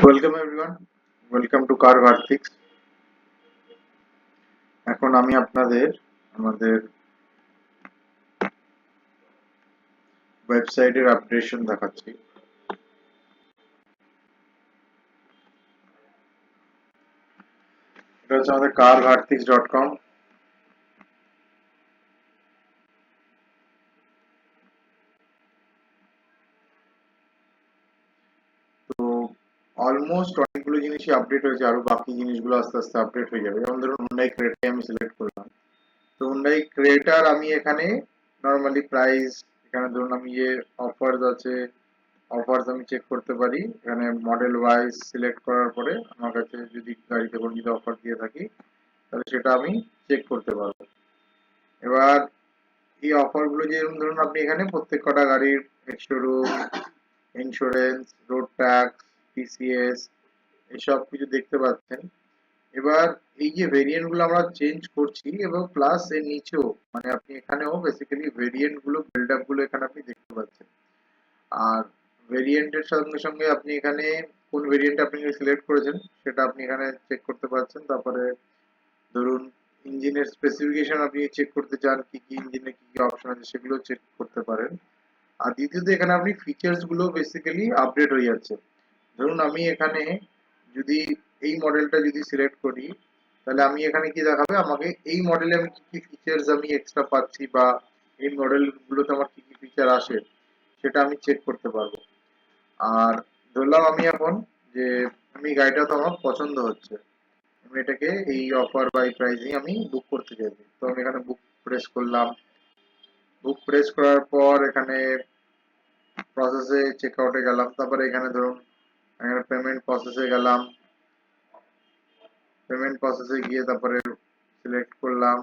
Welcome everyone, welcome to car vertex. এখন আমি আপনাদের আমাদের ওয়েবসাইটের আপডেশন দেখাচ্ছি। এটা হচ্ছে আমাদের carvartix.com। তো অলমোস্ট অনেকগুলো জিনিসই আপডেট হয়েছে, আরো বাকি জিনিসগুলো আস্তে আস্তে আপডেট হয়ে যাবে। যেমন ধরুন হুন্ডাই ক্রেটা আমি সিলেক্ট করলাম। তো হুন্ডাই ক্রেটার আমি এখানে নর্মালি প্রাইস, এখানে ধরুন আমি যে অফার্স আছে, অফার্স আমি চেক করতে পারি। এখানে মডেল ওয়াইজ সিলেক্ট করার পরে আমার কাছে যদি গাড়িতে কোনো যদি অফার দিয়ে থাকি তাহলে সেটা আমি চেক করতে পারবো। এবার এই অফার গুলো যেরকম ধরুন আপনি এখানে প্রত্যেক কটা গাড়ির showroom, insurance, road tax, TCS এইসব কিছু দেখতে পাচ্ছেন। এবার এই যে ভেরিয়েন্ট গুলো আমরা চেঞ্জ করছি এবং প্লাস এর নিচেও মানে আপনি এখানেও বেসিক্যালি ভেরিয়েন্ট গুলো বিল্ড আপ গুলো এখানে আপনি দেখতে পাচ্ছেন। আর ভেরিয়েন্টের সঙ্গে সঙ্গে আপনি এখানে কোন ভেরিয়েন্ট আপনি সিলেক্ট করেছেন সেটা আপনি এখানে চেক করতে পারছেন। তারপরে ধরুন ইঞ্জিনের স্পেসিফিকেশন আপনি চেক করতে চান, কি কি ইঞ্জিনে কি কি অপশন আছে সেগুলো চেক করতে পারেন। আর দ্বিতীয়ত এখানে আপনি ফিচার্স গুলো বেসিক্যালি আপডেট হয়ে যাচ্ছে। ধরুন আমি এখানে যদি এই মডেলটা যদি সিলেক্ট করি তাহলে আমি এখানে কি দেখাবে আমাকে এই মডেলে আমি কি কি ফিচার্স আমি এক্সট্রা পাচ্ছি বা এই মডেল গুলোতে আমার কি কি ফিচার আসে সেটা আমি চেক করতে পারবো। আর ধরলাম আমি এখন যে আমি গাড়িটা তো আমার পছন্দ হচ্ছে, আমি এটাকে এই অফার বা এই প্রাইসিং আমি বুক করতে চাইছি। তো আমি এখানে বুক প্রেস করলাম। বুক প্রেস করার পর এখানে প্রসেসে চেক আউটে গেলাম। তারপরে এখানে ধরুন এখানে পেমেন্ট প্রসেসে গেলাম। পেমেন্ট প্রসেসে গিয়ে তারপরে সিলেক্ট করলাম।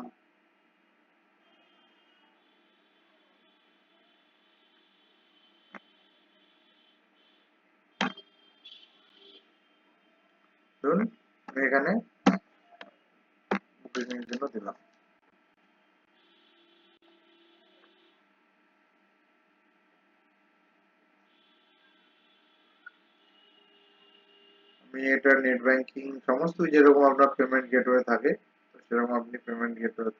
ধরুন আমি এখানে বুকিং এর জন্য দিলাম। আমি এটা নেট ব্যাংকিং সমস্ত যেরকম আপনার পেমেন্ট গেটওয়ে থাকে তো সেরকম আপনি পেমেন্ট গেটওয়ে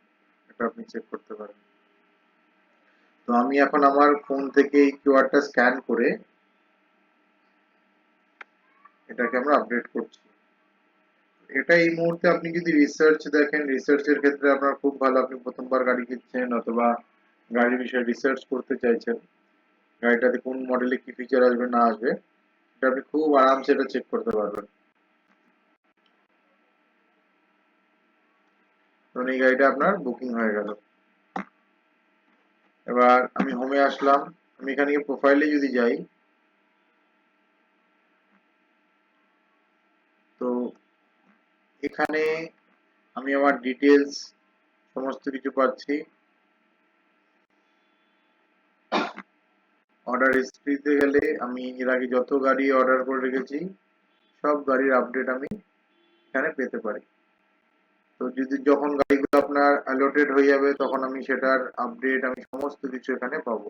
এটা আপনি চেক করতে পারেন। তো আমি এখন আমার ফোন থেকে এই কিউআরটা স্ক্যান করে এটাকে আমরা আপডেট করছি। এটা এই মুহূর্তে আপনি যদি রিসার্চ দেখেন, রিসার্চের ক্ষেত্রে আপনার খুব ভালো। আপনি প্রথমবার গাড়ি কিনছেন অথবা গাড়ির বিষয়ে রিসার্চ করতে চাইছেন, গাড়িটাতে কোন মডেলে কি ফিচার আসবে না আসবে এটা আপনি খুব আরামসে এটা চেক করতে পারবেন। ধরুন এই গাড়িটা আপনার বুকিং হয়ে গেল। এবার আমি হোমে আসলাম। আমি এখানে প্রোফাইলে যদি যাই তো এখানে আমি আমার ডিটেলস সমস্ত কিছু পাচ্ছি। অর্ডার হিস্ট্রিতে গেলে আমি এর আগে যত গাড়ি অর্ডার করে রেখেছি সব গাড়ির আপডেট আমি এখানে পেতে পারি। তো যদি যখন গাড়িগুলো আপনার অ্যালোটেড হয়ে যাবে তখন আমি সেটার আপডেট আমি সমস্ত কিছু এখানে পাবো।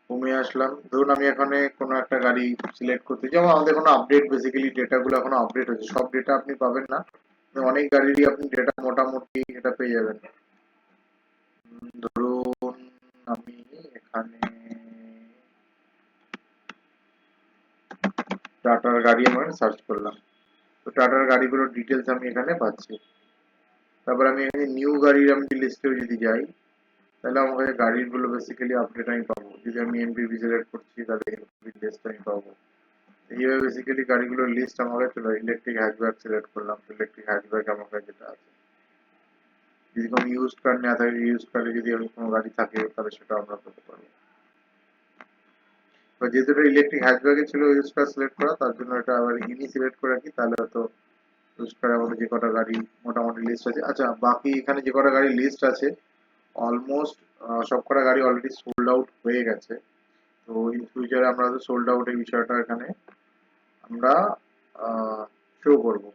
হোমে আসলাম। ধরুন আমি এখানে কোনো একটা গাড়ি সিলেক্ট করতে যেমন আমাদের কোনো আপডেট বেসিক্যালি ডেটাগুলো এখনো আপডেট হচ্ছে, সব ডেটা আপনি পাবেন না, অনেক গাড়িরই আপনি ডেটা মোটামুটি এটা পেয়ে যাবেন। ধরুন আমি এখানে টাটার গাড়ি আমি সার্চ করলাম। তো টাটার গাড়িগুলোর ডিটেলস আমি এখানে পাচ্ছি। তারপর আমি এখানে নিউ গাড়ির আমি লিস্টেও যদি যাই তাহলে আমার কাছে গাড়িগুলো বেসিক্যালি আপডেট আমি পাবো। যদি আমি এমপিভি সিলেক্ট করছি তাহলে এমপিভি লিস্ট আমি পাবো। এইভাবে বেসিক্যালি গাড়িগুলোর লিস্ট আমার কাছে চলে। ইলেকট্রিক হ্যাচব্যাক সিলেক্ট করলাম, ইলেকট্রিক হ্যাচব্যাক আমার কাছে যেটা আছে। যদি কোনো ইউজড কার না থাকে, ইউজড কারে যদি আমি কোনো গাড়ি থাকে তাহলে সেটা আমরা করতে পারবো। বা যেহেতু এটা ইলেকট্রিক হ্যাচব্যাকে ছিল ইউজ কার সিলেক্ট করা, তার জন্য এটা আবার ইনি সিলেক্ট করে রাখি, তাহলে হয়তো ইউজ কারে আমাদের যে কটা গাড়ি মোটামুটি লিস্ট আছে। আচ্ছা, বাকি এখানে যে কটা গাড়ি লিস্ট আছে অলমোস্ট সব কটা গাড়ি অলরেডি সোল্ড আউট হয়ে গেছে। তো ইন ফিউচারে আমরা সোল্ড আউট এই বিষয়টা এখানে আমরা শো করবো।